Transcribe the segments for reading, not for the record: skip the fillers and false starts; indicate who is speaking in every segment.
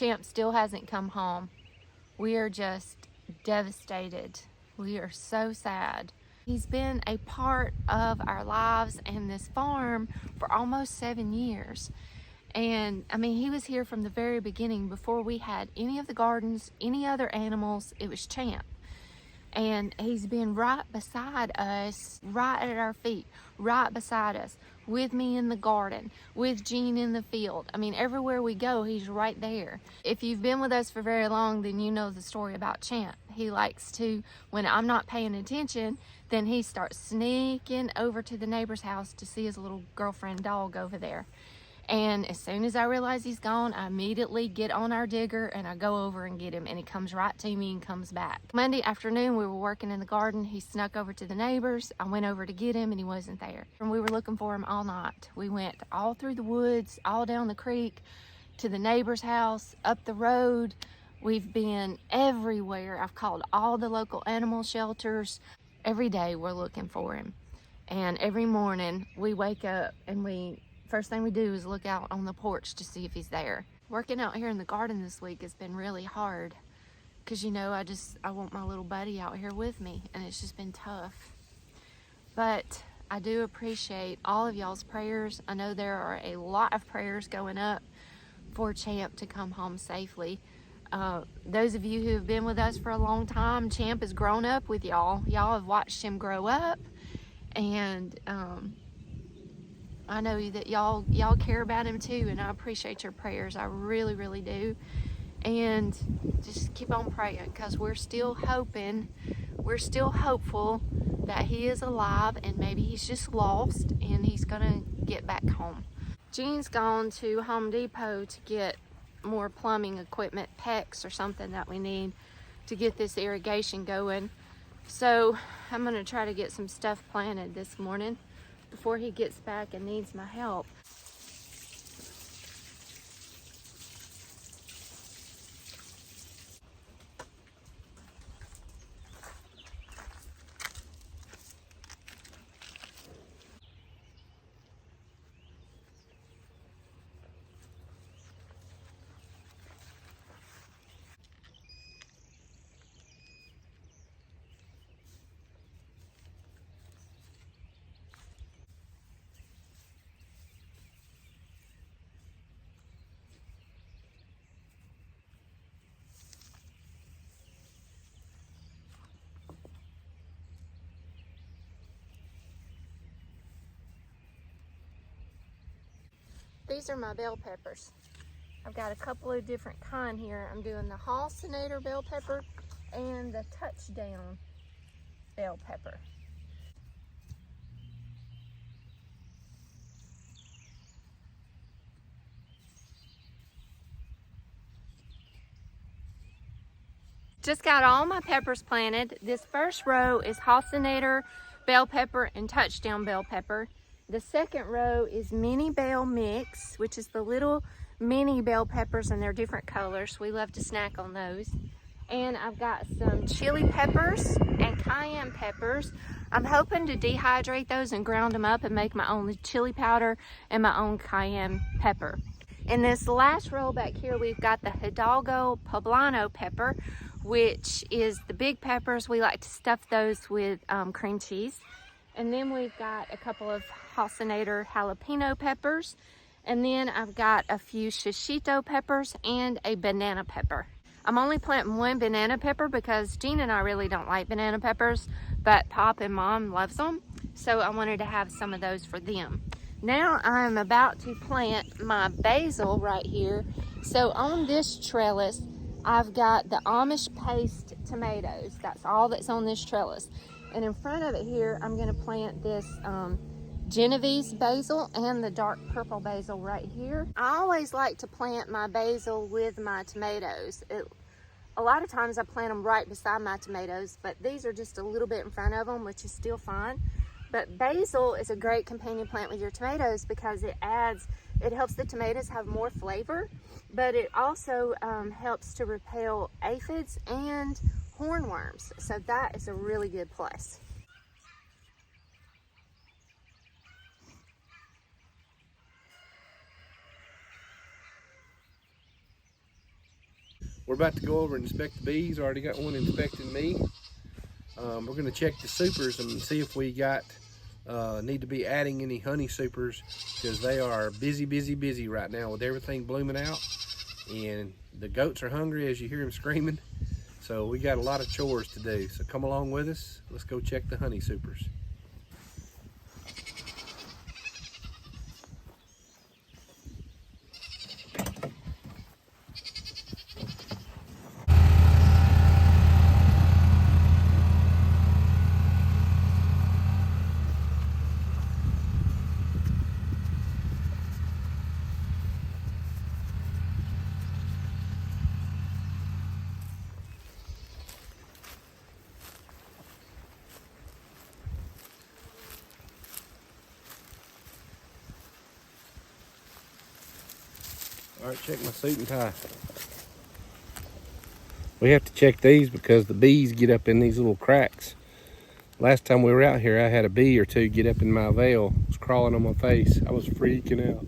Speaker 1: Champ still hasn't come home. We are just devastated. We are so sad. He's been a part of our lives and this farm for almost 7 years. And I mean, he was here from the very beginning. Before we had any of the gardens, any other animals, it was Champ. And he's been right beside us, right at our feet, right beside us, with me in the garden, with Jean in the field. I mean, everywhere we go, he's right there. If you've been with us for very long, then you know the story about Champ. He likes to, when I'm not paying attention, then he starts sneaking over to the neighbor's house to see his little girlfriend dog over there. And as soon as I realize he's gone, I immediately get on our digger and I go over and get him, and he comes right to me and comes back. Monday afternoon, we were working in the garden. He snuck over to the neighbors. I went over to get him and he wasn't there. And we were looking for him all night. We went all through the woods, all down the creek, to the neighbor's house, up the road. We've been everywhere. I've called all the local animal shelters. Every day we're looking for him. And every morning we wake up and first thing we do is look out on the porch to see if he's there. Working out here in the garden this week has been really hard because, you know, I want my little buddy out here with me, and it's just been tough. But I do appreciate all of y'all's prayers. I know there are a lot of prayers going up for Champ to come home safely. Those of you who have been with us for a long time, Champ has grown up with y'all. Y'all have watched him grow up, and I know that y'all care about him too, and I appreciate your prayers. I really, really do. And just keep on praying, because we're still hoping, we're still hopeful that he is alive, and maybe he's just lost and he's gonna get back home. Jean's gone to Home Depot to get more plumbing equipment, PEX or something that we need to get this irrigation going. So I'm gonna try to get some stuff planted this morning before he gets back and needs my help. These are my bell peppers. I've got a couple of different kind here. I'm doing the Halcinator bell pepper and the Touchdown bell pepper. Just got all my peppers planted. This first row is Halcinator bell pepper and Touchdown bell pepper. The second row is Mini Bell Mix, which is the little mini bell peppers, and they're different colors. We love to snack on those. And I've got some chili peppers and cayenne peppers. I'm hoping to dehydrate those and ground them up and make my own chili powder and my own cayenne pepper. In this last row back here, we've got the Hidalgo Poblano pepper, which is the big peppers. We like to stuff those with cream cheese. And then we've got a couple of Halcinator jalapeno peppers. And then I've got a few shishito peppers and a banana pepper. I'm only planting one banana pepper because Jean and I really don't like banana peppers, but Pop and Mom loves them. So I wanted to have some of those for them. Now I'm about to plant my basil right here. So on this trellis, I've got the Amish paste tomatoes. That's all that's on this trellis. And in front of it here, I'm gonna plant this Genovese basil and the dark purple basil right here. I always like to plant my basil with my tomatoes. A lot of times I plant them right beside my tomatoes, but these are just a little bit in front of them, which is still fine. But basil is a great companion plant with your tomatoes because it helps the tomatoes have more flavor, but it also helps to repel aphids and hornworms. So that is a really good plus.
Speaker 2: we're about to go over and inspect the bees. I already got one inspecting me. We're going to check the supers and see if we need to be adding any honey supers, because they are busy right now with everything blooming out, and the goats are hungry as you hear them screaming. So we got a lot of chores to do. So come along with us. Let's go check the honey supers. All right, check my suit and tie. We have to check these because the bees get up in these little cracks. Last time we were out here, I had a bee or two get up in my veil. It was crawling on my face. I was freaking out.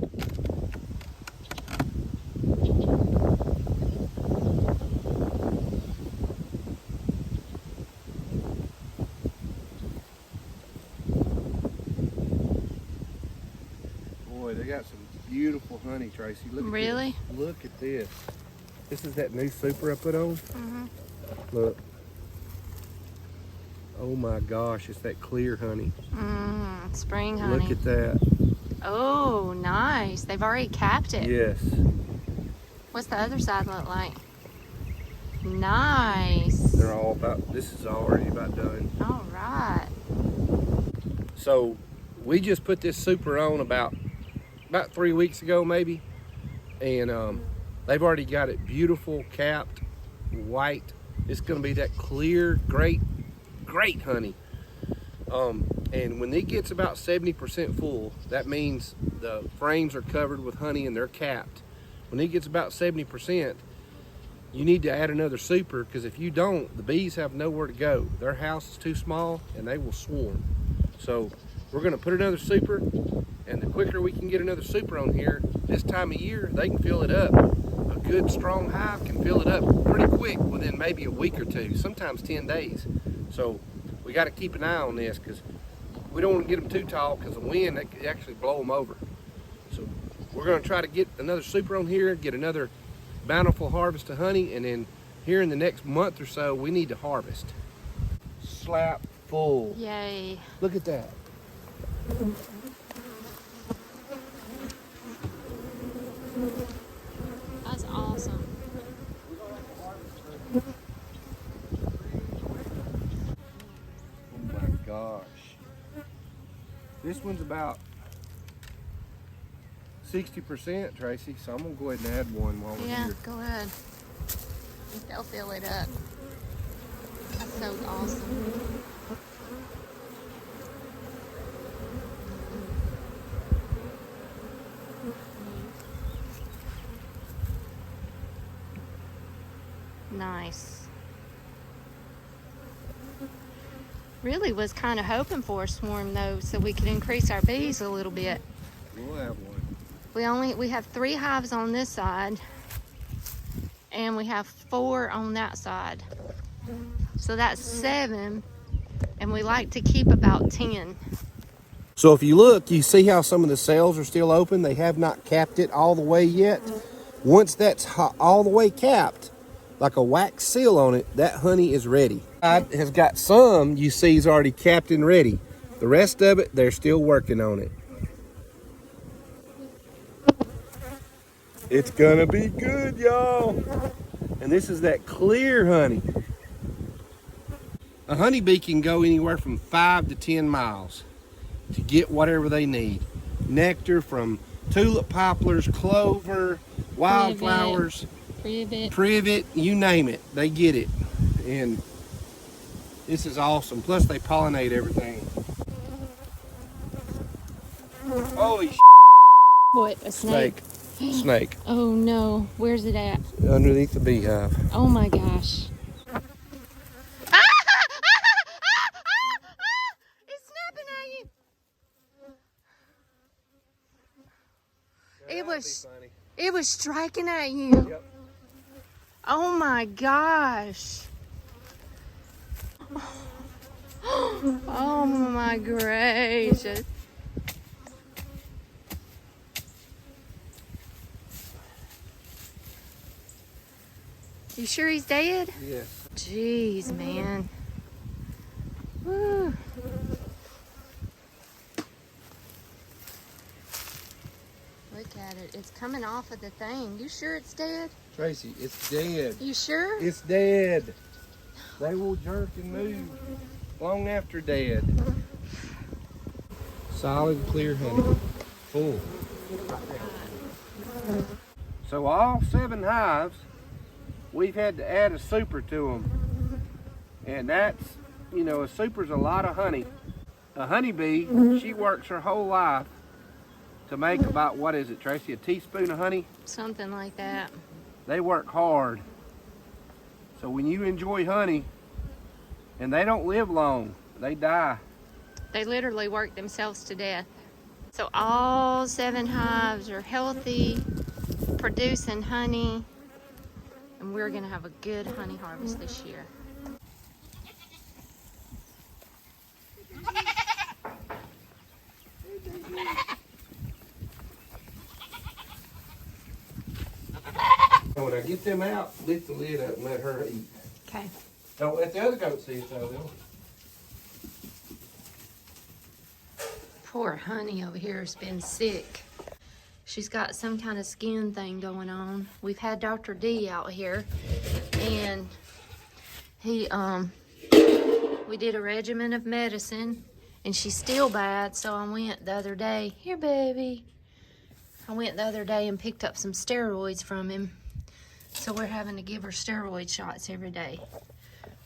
Speaker 2: Boy, they got some beautiful honey, Tracy. Look at
Speaker 1: Really?
Speaker 2: This. Look at this. This is that new super I put on.
Speaker 1: Mm-hmm.
Speaker 2: Look. Oh my gosh, it's that clear honey.
Speaker 1: Spring honey.
Speaker 2: Look at that.
Speaker 1: Oh, nice. They've already capped it.
Speaker 2: Yes.
Speaker 1: What's the other side look like? Nice.
Speaker 2: They're all about, this is already about done.
Speaker 1: All right.
Speaker 2: So we just put this super on about 3 weeks ago maybe, and they've already got it beautiful, capped, white. It's gonna be that clear, great honey. And when it gets about 70% full, that means the frames are covered with honey and they're capped. When it gets about 70%, you need to add another super, because if you don't, the bees have nowhere to go. Their house is too small and they will swarm. So we're gonna put another super, and the quicker we can get another super on here, this time of year, they can fill it up. A good strong hive can fill it up pretty quick within maybe a week or two, sometimes 10 days. So we got to keep an eye on this, because we don't want to get them too tall, because the wind, that could actually blow them over. So we're going to try to get another super on here, get another bountiful harvest of honey, and then here in the next month or so, we need to harvest. Slap full.
Speaker 1: Yay.
Speaker 2: Look at that.
Speaker 1: That's awesome.
Speaker 2: Oh my gosh. This one's about 60%, Tracy, so I'm gonna go ahead and add one while we're
Speaker 1: Yeah,
Speaker 2: here.
Speaker 1: go ahead. They'll fill it up. That's so awesome. Nice. Really was kind of hoping for a swarm though, so we could increase our bees a little bit.
Speaker 2: We'll have one.
Speaker 1: We have 3 hives on this side, and we have 4 on that side. So that's 7, and we like to keep about 10.
Speaker 2: So if you look, you see how some of the cells are still open. They have not capped it all the way yet. Once that's all the way capped, like a wax seal on it, that honey is ready. It has got some you see is already capped and ready. The rest of it, they're still working on it. It's gonna be good, y'all. And this is that clear honey. A honeybee can go anywhere from 5 to 10 miles to get whatever they need. Nectar from tulip poplars, clover, wildflowers, privet, you name it, they get it. And this is awesome. Plus they pollinate everything. Holy
Speaker 1: What, a snake?
Speaker 2: Snake.
Speaker 1: Oh no, where's it at?
Speaker 2: Underneath the beehive.
Speaker 1: Oh my gosh. It's snapping at you. It was striking at you.
Speaker 2: Yep.
Speaker 1: Oh my gosh. Oh my gracious. You sure he's dead?
Speaker 2: Yes.
Speaker 1: Jeez, man. Woo. Look at it. It's coming off of the thing. You sure it's dead?
Speaker 2: Tracy, it's dead.
Speaker 1: You sure?
Speaker 2: It's dead. They will jerk and move long after dead. Solid, clear honey. Full. So all 7 hives, we've had to add a super to them. And that's, you know, a super's a lot of honey. A honeybee, she works her whole life to make about, what is it, Tracy, a teaspoon of honey?
Speaker 1: Something like that.
Speaker 2: They work hard. So when you enjoy honey, and they don't live long, they die.
Speaker 1: They literally work themselves to death. So all 7 hives are healthy, producing honey, and we're gonna have a good honey harvest this year.
Speaker 2: So when I get them out, lift the lid up and let her eat.
Speaker 1: Okay.
Speaker 2: Don't let the other goats see it though, they'll.
Speaker 1: Poor honey over here has been sick. She's got some kind of skin thing going on. We've had Dr. D out here, and he we did a regimen of medicine, and she's still bad, so I went the other day. Here, baby. I went the other day and picked up some steroids from him. So we're having to give her steroid shots every day.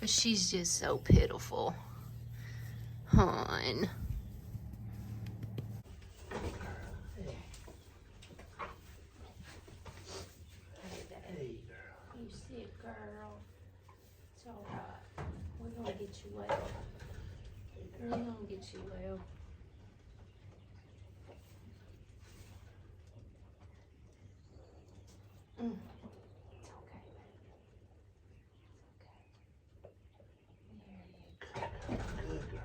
Speaker 1: But she's just so pitiful. Hon. You sick, girl. It's all right. We're gonna get you well. We're gonna get you well. It's okay, baby. It's okay. There you go.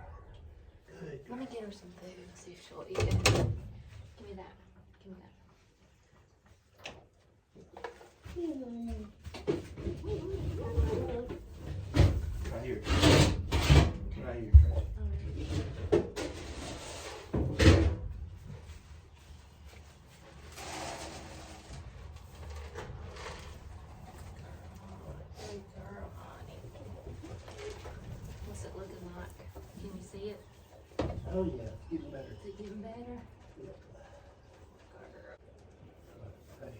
Speaker 2: Good.
Speaker 1: Let me get her some food and see if she'll eat it. Give me that. Give me that.
Speaker 2: Right here. Right here, Tracy.
Speaker 1: Good girl, honey. What's it looking like? Can you see it?
Speaker 2: Oh yeah, it's getting better.
Speaker 1: Is it getting better?
Speaker 2: Hey.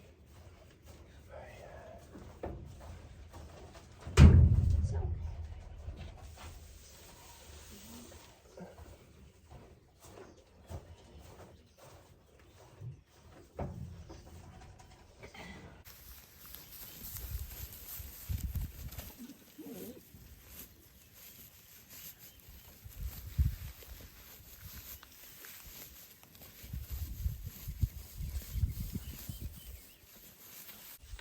Speaker 1: It's okay.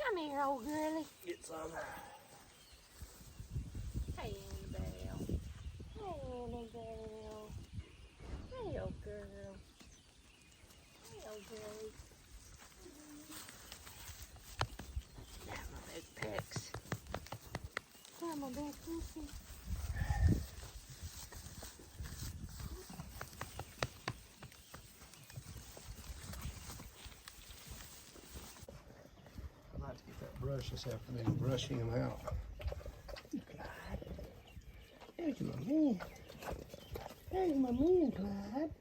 Speaker 1: Come here, old girlie.
Speaker 2: Get some.
Speaker 1: Hey, Annabelle. Hey, Annabelle. Hey, old girl. Hey, old girlie. Got my big pecs. Got my big pussy.
Speaker 2: I'd like to get that brush this afternoon and brush him out. There's my man. There's my man, Clyde.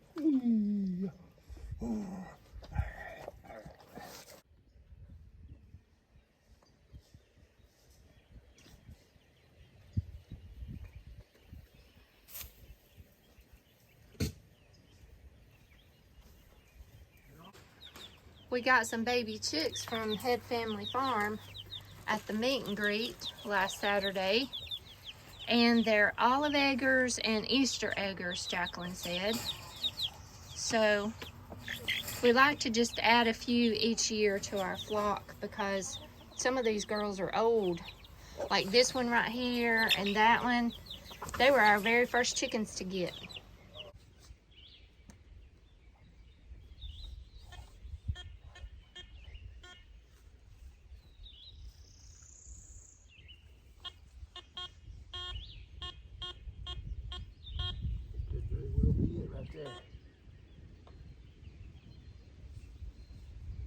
Speaker 1: We got some baby chicks from Head Family Farm at the meet and greet last Saturday. And they're olive eggers and Easter eggers, Jacqueline said. So we like to just add a few each year to our flock because Some of these girls are old. Like this one right here and that one. They were our very first chickens to get.
Speaker 2: This very will be it right there.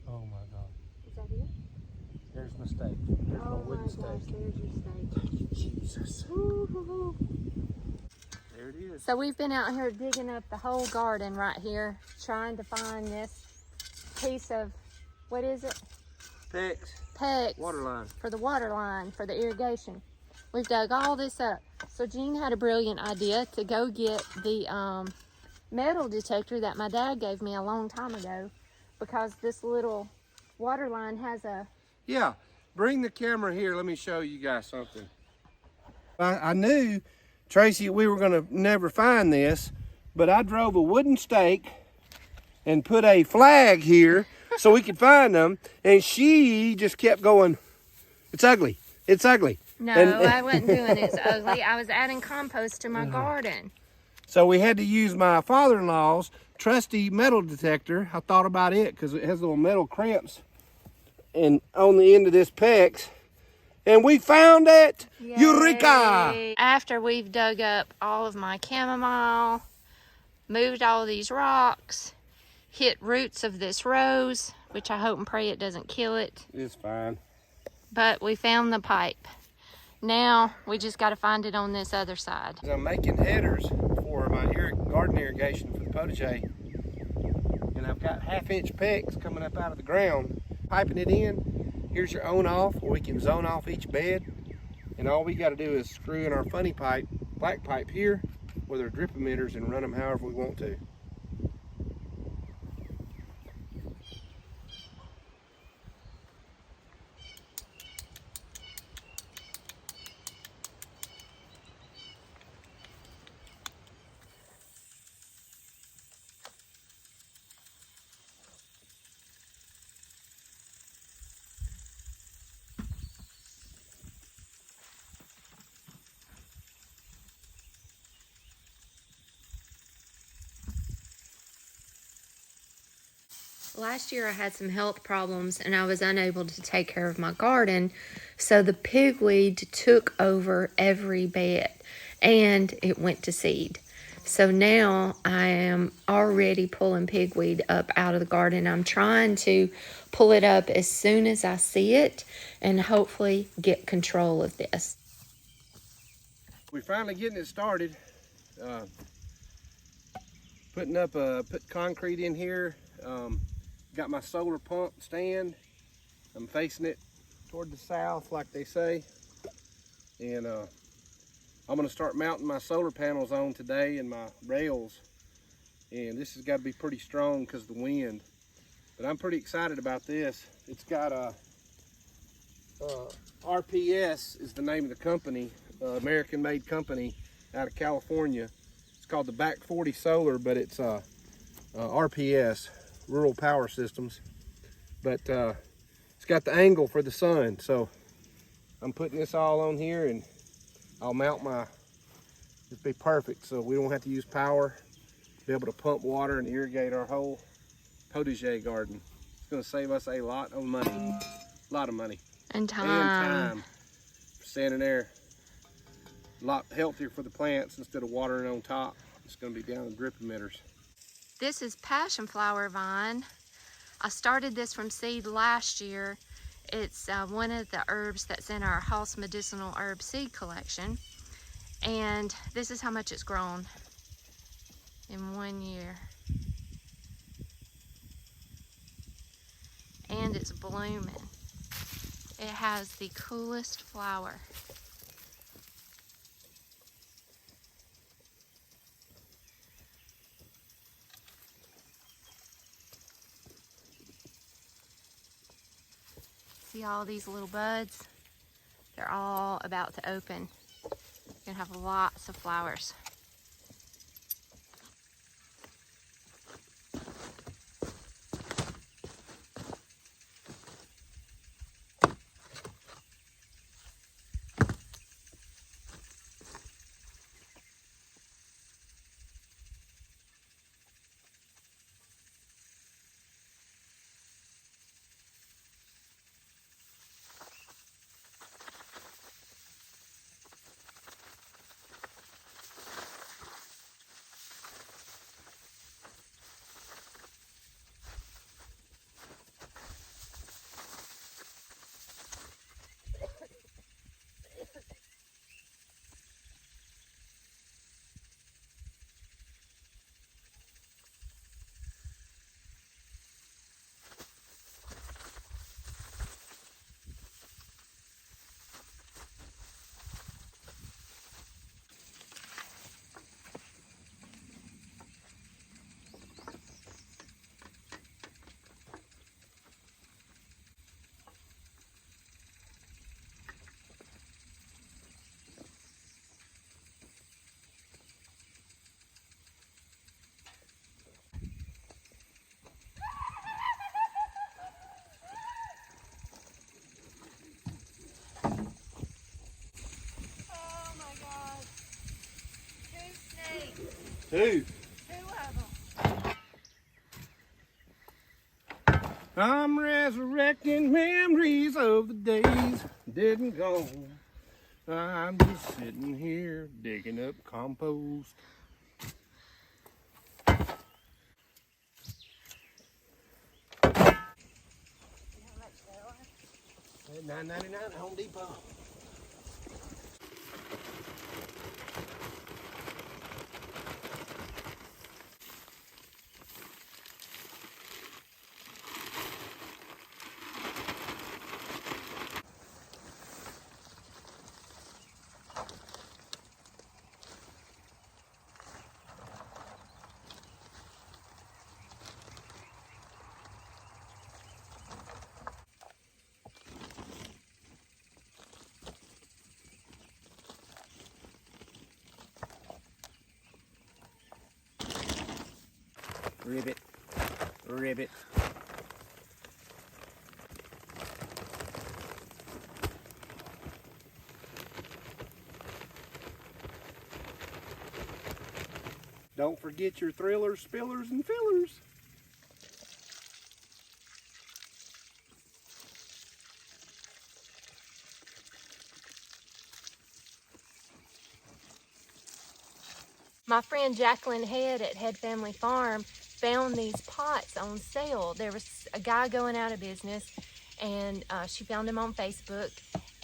Speaker 2: Oh my God.
Speaker 1: Is that it?
Speaker 2: There's my steak. There's my wooden steak.
Speaker 1: There's your steak.
Speaker 2: Thank you, Jesus.
Speaker 1: Woo-hoo-hoo.
Speaker 2: There it is.
Speaker 1: So we've been out here digging up the whole garden right here, trying to find this piece of, what is it?
Speaker 2: Pecs.
Speaker 1: Pegs.
Speaker 2: Water line.
Speaker 1: For the water line, for the irrigation. We've dug all this up. So Jean had a brilliant idea to go get the metal detector that my dad gave me a long time ago, because this little water line has a...
Speaker 2: Yeah, bring the camera here. Let me show you guys something. I knew, Tracy, we were gonna never find this, but I drove a wooden stake and put a flag here so we could find them, and she just kept going, it's ugly, it's ugly.
Speaker 1: No,
Speaker 2: and
Speaker 1: I wasn't doing it's ugly. I was adding compost to my garden.
Speaker 2: So we had to use my father-in-law's trusty metal detector. I thought about it because it has little metal crimps and on the end of this PEX, and we found it.
Speaker 1: Yay.
Speaker 2: Eureka!
Speaker 1: After we've dug up all of my chamomile, moved all these rocks, hit roots of this rose, which I hope and pray it doesn't kill it.
Speaker 2: It's fine.
Speaker 1: But we found the pipe. Now we just got to find it on this other side.
Speaker 2: I'm making headers for my garden irrigation for the potager, and I've got 1/2-inch PEX coming up out of the ground, piping it in. Here's your on-off, where we can zone off each bed, and all we got to do is screw in our funny pipe, black pipe here, with our drip emitters, and run them however we want to.
Speaker 1: Last year I had some health problems and I was unable to take care of my garden, so the pigweed took over every bed and it went to seed. So now I am already pulling pigweed up out of the garden. I'm trying to pull it up as soon as I see it and hopefully get control of this.
Speaker 2: We're finally getting it started. Put concrete in here. Got my solar pump stand. I'm facing it toward the south, like they say. And I'm gonna start mounting my solar panels on today and my rails. And this has got to be pretty strong because of the wind. But I'm pretty excited about this. It's got a RPS is the name of the company, American-made company out of California. It's called the Back 40 Solar, but it's RPS. Rural Power Systems, but it's got the angle for the sun, so I'm putting this all on here, and I'll mount my, it'll be perfect, so we don't have to use power, be able to pump water and irrigate our whole potager garden. It's going to save us a lot of money,
Speaker 1: And time.
Speaker 2: and time for standing there. A lot healthier for the plants instead of watering on top. It's going to be down the drip emitters.
Speaker 1: This is passion flower vine. I started this from seed last year. It's one of the herbs that's in our house medicinal herb seed collection. And this is how much it's grown in 1 year. And it's blooming. It has the coolest flower. See all these little buds? They're all about to open. You're gonna have lots of flowers.
Speaker 2: Two.
Speaker 1: Two of them.
Speaker 2: I'm resurrecting memories of the days dead and gone. I'm just sitting here digging up compost. $9.99 at Home Depot. Ribbit, ribbit. Don't forget your thrillers, spillers, and fillers.
Speaker 1: My friend Jacqueline Head at Head Family Farm found these pots on sale. There was a guy going out of business, and she found him on Facebook,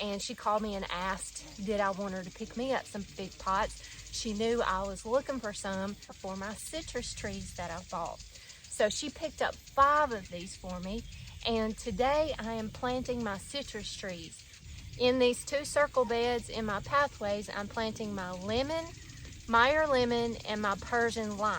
Speaker 1: and she called me and asked did I want her to pick me up some big pots. She knew I was looking for some for my citrus trees that I bought. So she picked up 5 of these for me, and today I am planting my citrus trees. In these 2 circle beds in my pathways, I'm planting my lemon, Meyer lemon, and my Persian lime.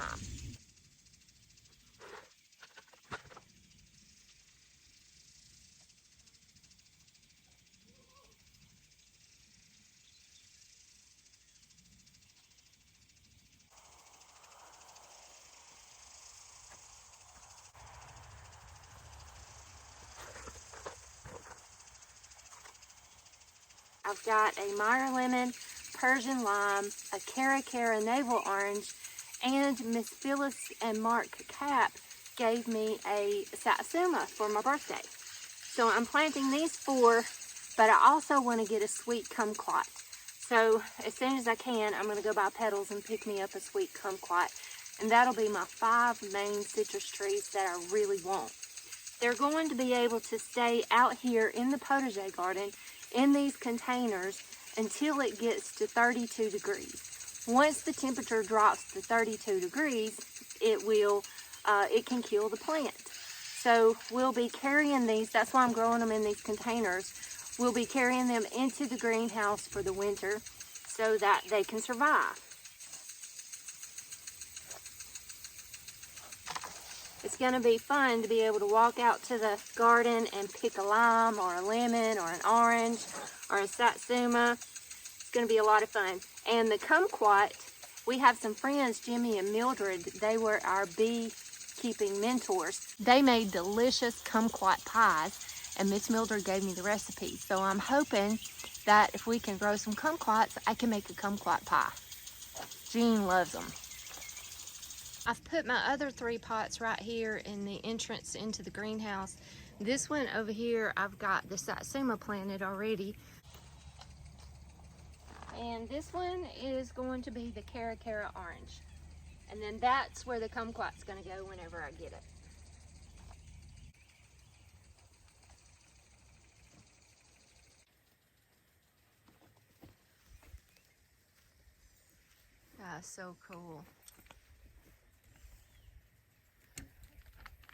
Speaker 1: I've got a Meyer lemon, Persian lime, a Cara navel orange, and Miss Phyllis and Mark Cap gave me a satsuma for my birthday. So I'm planting these 4, but I also want to get a sweet kumquat. So as soon as I can, I'm going to go buy petals and pick me up a sweet kumquat. And that'll be my 5 main citrus trees that I really want. They're going to be able to stay out here in the potager garden in these containers until it gets to 32 degrees. Once the temperature drops to 32 degrees, it can kill the plant. So we'll be carrying these, that's why I'm growing them in these containers. We'll be carrying them into the greenhouse for the winter so that they can survive. It's going to be fun to be able to walk out to the garden and pick a lime or a lemon or an orange or a satsuma. It's going to be a lot of fun. And the kumquat, we have some friends, Jimmy and Mildred. They were our beekeeping mentors. They made delicious kumquat pies, and Miss Mildred gave me the recipe. So I'm hoping that if we can grow some kumquats, I can make a kumquat pie. Jean loves them. I've put my other 3 pots right here in the entrance into the greenhouse. This one over here, I've got the satsuma planted already. And this one is going to be the Cara orange. And then that's where the kumquat's going to go whenever I get it. That's so cool.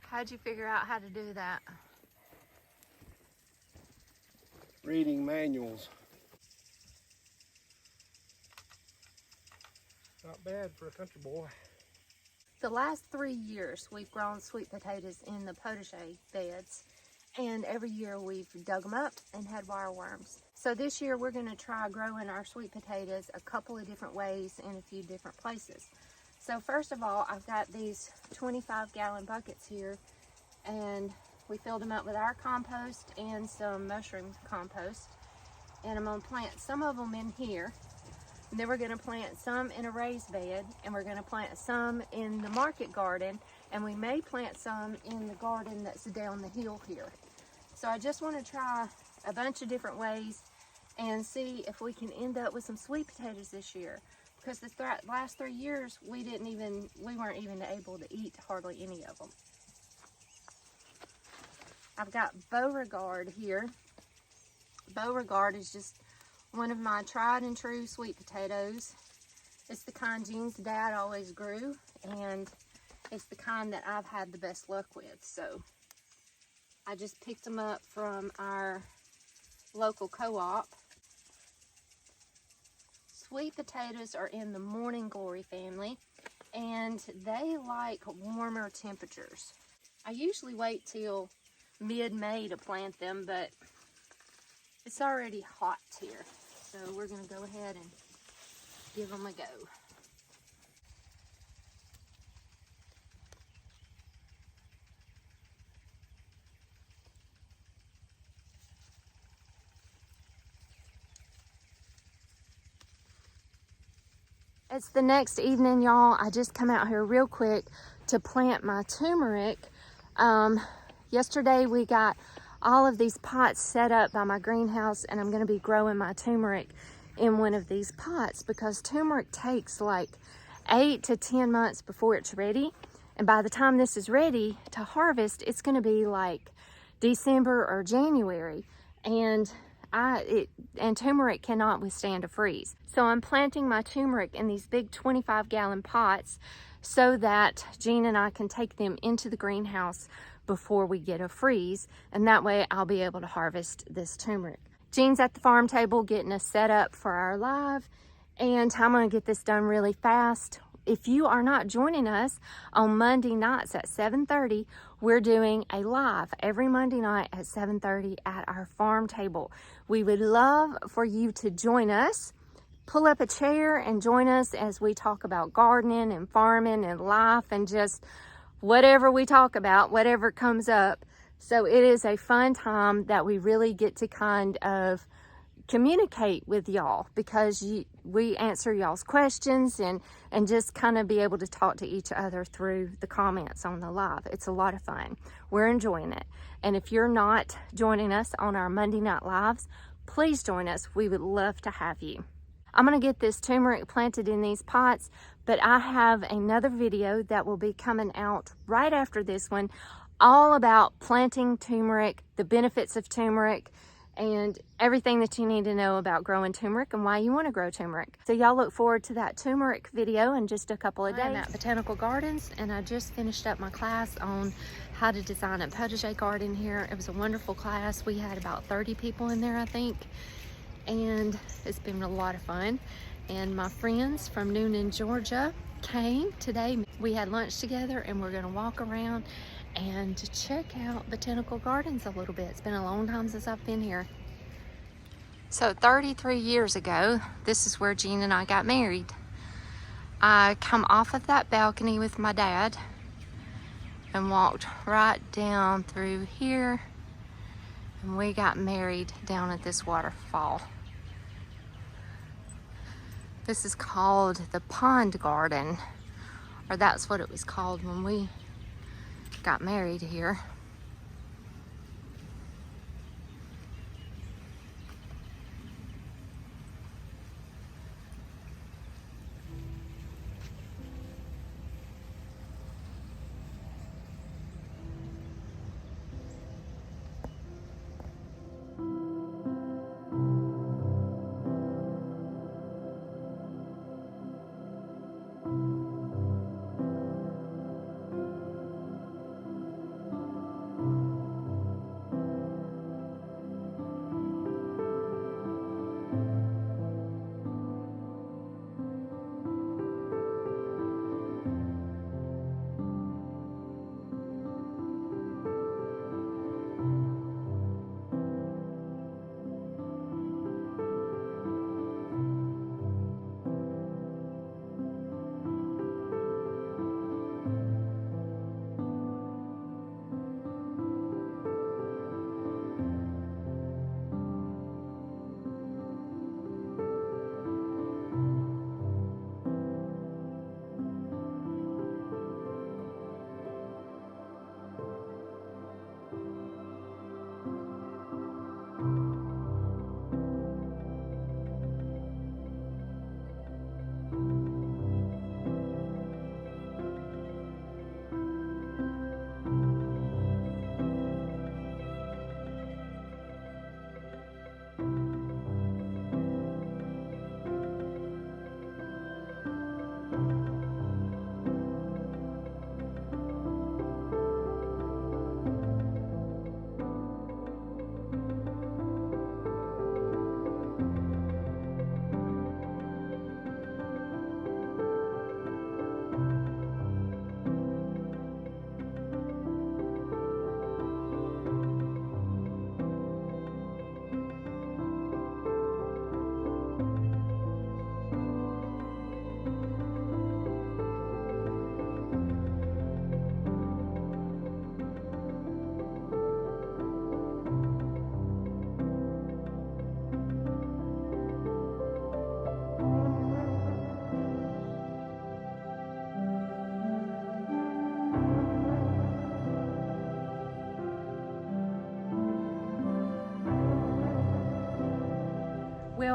Speaker 1: How'd you figure out how to do that?
Speaker 2: Reading manuals. Not bad for a country boy.
Speaker 1: The last 3 years we've grown sweet potatoes in the potager beds, and every year we've dug them up and had wireworms. So this year we're going to try growing our sweet potatoes a couple of different ways in a few different places. So first of all, I've got these 25-gallon buckets here, and we filled them up with our compost and some mushroom compost. And I'm going to plant some of them in here. And then we're going to plant some in a raised bed, and we're going to plant some in the market garden, and we may plant some in the garden that's down the hill here. So I just want to try a bunch of different ways and see if we can end up with some sweet potatoes this year. Because the last 3 years, we weren't even able to eat hardly any of them. I've got Beauregard here. Beauregard is just one of my tried and true sweet potatoes. It's the kind Jean's dad always grew, and it's the kind that I've had the best luck with. So I just picked them up from our local co-op. Sweet potatoes are in the morning glory family, and they like warmer temperatures. I usually wait till mid-May to plant them, but it's already hot here. So we're going to go ahead and give them a go. It's the next evening, y'all. I just come out here real quick to plant my turmeric. Yesterday we got all of these pots set up by my greenhouse, and I'm going to be growing my turmeric in one of these pots because turmeric takes like 8 to 10 months before it's ready. And by the time this is ready to harvest, it's going to be like December or January. And turmeric cannot withstand a freeze. So I'm planting my turmeric in these big 25-gallon pots so that Jean and I can take them into the greenhouse before we get a freeze, and that way I'll be able to harvest this turmeric. Jean's at the farm table getting us set up for our live, and I'm gonna get this done really fast. If you are not joining us on Monday nights at 7:30, we're doing a live every Monday night at 7:30 at our farm table. We would love for you to join us. Pull up a chair and join us as we talk about gardening and farming and life and just whatever we talk about, whatever comes up. So it is a fun time that we really get to kind of communicate with y'all, because we answer y'all's questions and just kind of be able to talk to each other through the comments on the live. It's a lot of fun. We're enjoying it. And if you're not joining us on our Monday night lives, please join us. We would love to have you. I'm going to get this turmeric planted in these pots, but I have another video that will be coming out right after this one, all about planting turmeric, the benefits of turmeric, and everything that you need to know about growing turmeric and why you want to grow turmeric. So y'all look forward to that turmeric video in just a couple of days. I'm at Botanical Gardens, and I just finished up my class on how to design a potager garden here. It was a wonderful class. We had about 30 people in there, I think, and it's been a lot of fun. And my friends from Noonan, Georgia came today. We had lunch together, and we're gonna walk around and to check out Botanical Gardens a little bit. It's been a long time since I've been here. So 33 years ago, this is where Jean and I got married. I come off of that balcony with my dad and walked right down through here, and we got married down at this waterfall. This is called the Pond Garden, or that's what it was called when we got married here.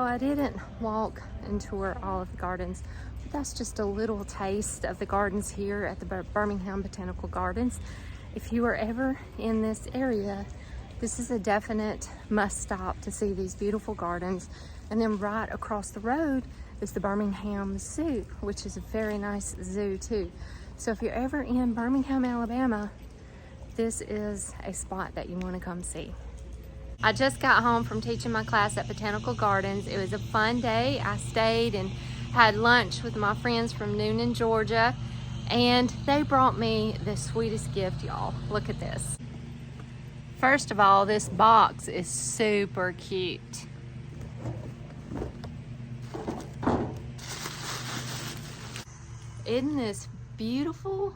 Speaker 1: Well, I didn't walk and tour all of the gardens, but that's just a little taste of the gardens here at the Birmingham Botanical Gardens. If you are ever in this area, this is a definite must stop to see these beautiful gardens. And then right across the road is the Birmingham Zoo, which is a very nice zoo too. So if you're ever in Birmingham, Alabama, this is a spot that you want to come see. I just got home from teaching my class at Botanical Gardens. It was a fun day. I stayed and had lunch with my friends from Noonan, Georgia, and they brought me the sweetest gift, y'all. Look at this. First of all, this box is super cute. Isn't this beautiful?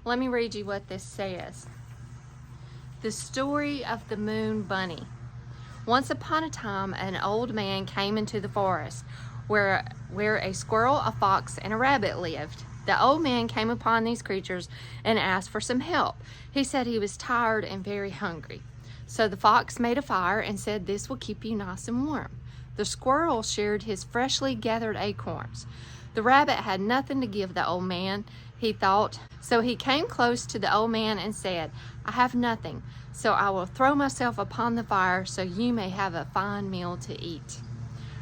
Speaker 1: Let me read you what this says. The story of the moon bunny. Once upon a time, an old man came into the forest where a squirrel, a fox, and a rabbit lived. The old man came upon these creatures and asked for some help. He said he was tired and very hungry. So the fox made a fire and said, "This will keep you nice and warm." The squirrel shared his freshly gathered acorns. The rabbit had nothing to give the old man, he thought. So he came close to the old man and said, "I have nothing, so I will throw myself upon the fire so you may have a fine meal to eat."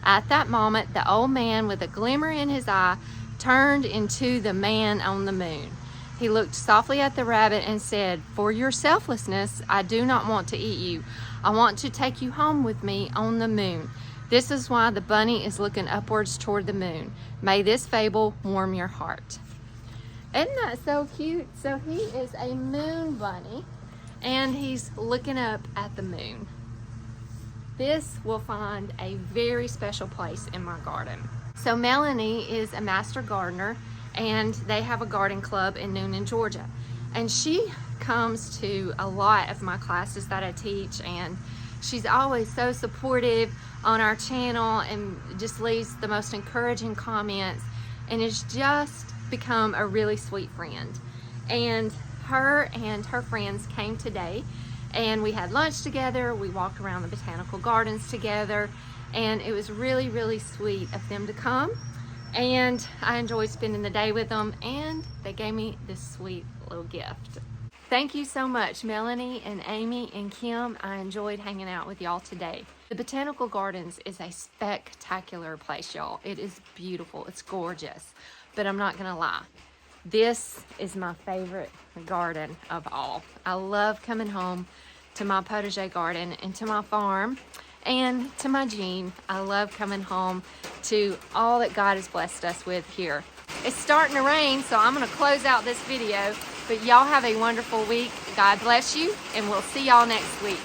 Speaker 1: At that moment, the old man, with a glimmer in his eye, turned into the man on the moon. He looked softly at the rabbit and said, "For your selflessness, I do not want to eat you. I want to take you home with me on the moon. This is why the bunny is looking upwards toward the moon. May this fable warm your heart." Isn't that so cute? So he is a moon bunny and he's looking up at the moon. This will find a very special place in my garden. So Melanie is a master gardener and they have a garden club in Noonan, Georgia. And she comes to a lot of my classes that I teach, and she's always so supportive on our channel and just leaves the most encouraging comments, and it's just become a really sweet friend. And her friends came today and we had lunch together. We walked around the botanical gardens together, and it was really, really sweet of them to come. And I enjoyed spending the day with them, and they gave me this sweet little gift. Thank you so much, Melanie and Amy and Kim. I enjoyed hanging out with y'all today. The Botanical Gardens is a spectacular place, y'all. It is beautiful. It's gorgeous. But I'm not gonna lie, this is my favorite garden of all. I love coming home to my potager garden and to my farm and to my Jean. I love coming home to all that God has blessed us with here. It's starting to rain, so I'm gonna close out this video, but y'all have a wonderful week. God bless you, and we'll see y'all next week.